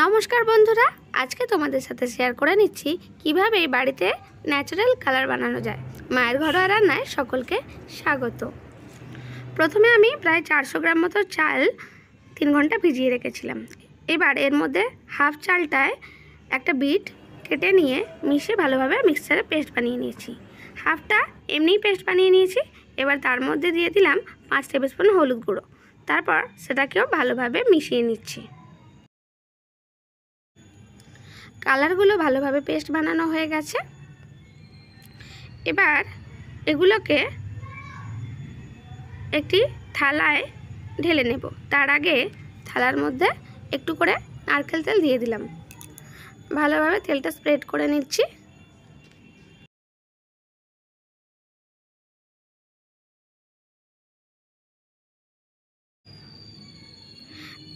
নমস্কার বন্ধুরা, আজকে তোমাদের সাথে শেয়ার করে নিচ্ছি কিভাবে বাড়িতে ন্যাচারাল কালার বানানো যায়। মায়ের ঘরোয়া রান্নায় সকলকে স্বাগত। প্রথমে আমি প্রায় 400 গ্রাম মতো চাল 3 ঘন্টা ভিজিয়ে রেখেছিলাম। এবার এর মধ্যে হাফ চালটায় একটা বিট কেটে নিয়ে মিশিয়ে ভালোভাবে মিক্সচারে পেস্ট বানিয়ে নিয়েছি। হাফটা এমনিই পেস্ট বানিয়ে নিয়েছি। এবার তার মধ্যে দিয়ে দিলাম 5 টেবিল স্পুন হলুদ গুঁড়ো। তারপর সেটাকেও ভালোভাবে মিশিয়ে নিচ্ছি। কালারগুলো ভালোভাবে পেস্ট বানানো হয়ে গেছে। এবার এগুলোকে একটি থালায় ঢেলে নেব। তার আগে থালার মধ্যে একটু করে নারকেল তেল দিয়ে দিলাম। ভালোভাবে তেলটা স্প্রেড করে নিচ্ছি।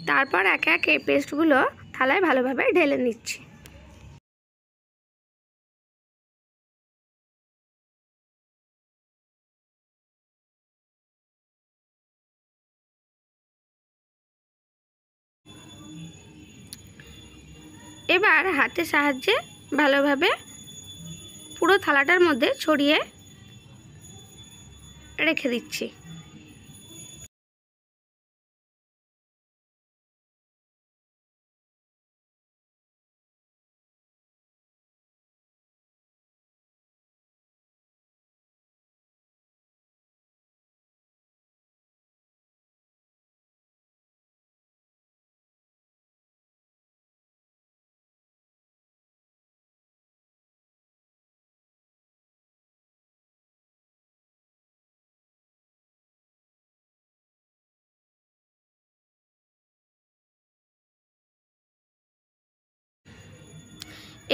তারপর একে একে পেস্টগুলো থালায় ভালোভাবে ঢেলে নিচ্ছি। এবার হাতের সাহায্যে ভালোভাবে পুরো থালাটার মধ্যে ছড়িয়ে রেখে দিচ্ছি।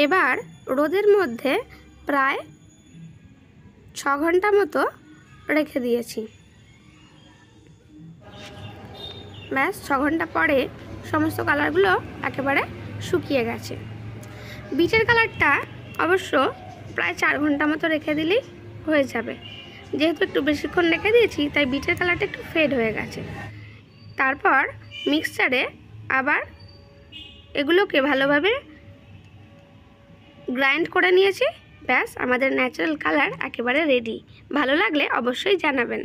এবার রোদের মধ্যে প্রায় 6 ঘন্টা মতো রেখে দিয়েছি। ব্যাস 6 ঘন্টা পরে সমস্ত কালারগুলো একেবারে শুকিয়ে গেছে। বিটের কালারটা অবশ্য প্রায় 4 ঘন্টা মতো রেখে দিলেই হয়ে যাবে। যেহেতু একটু বেশিক্ষণ রেখে দিয়েছি তাই বিটের কালারটা একটু ফেড হয়ে গেছে। তারপর মিক্সচারে আবার এগুলোকে ভালোভাবে গ্রাইন্ড করে নিয়েছি। ব্যাস আমাদের ন্যাচারাল কালার একেবারে রেডি। ভালো লাগলে অবশ্যই জানাবেন।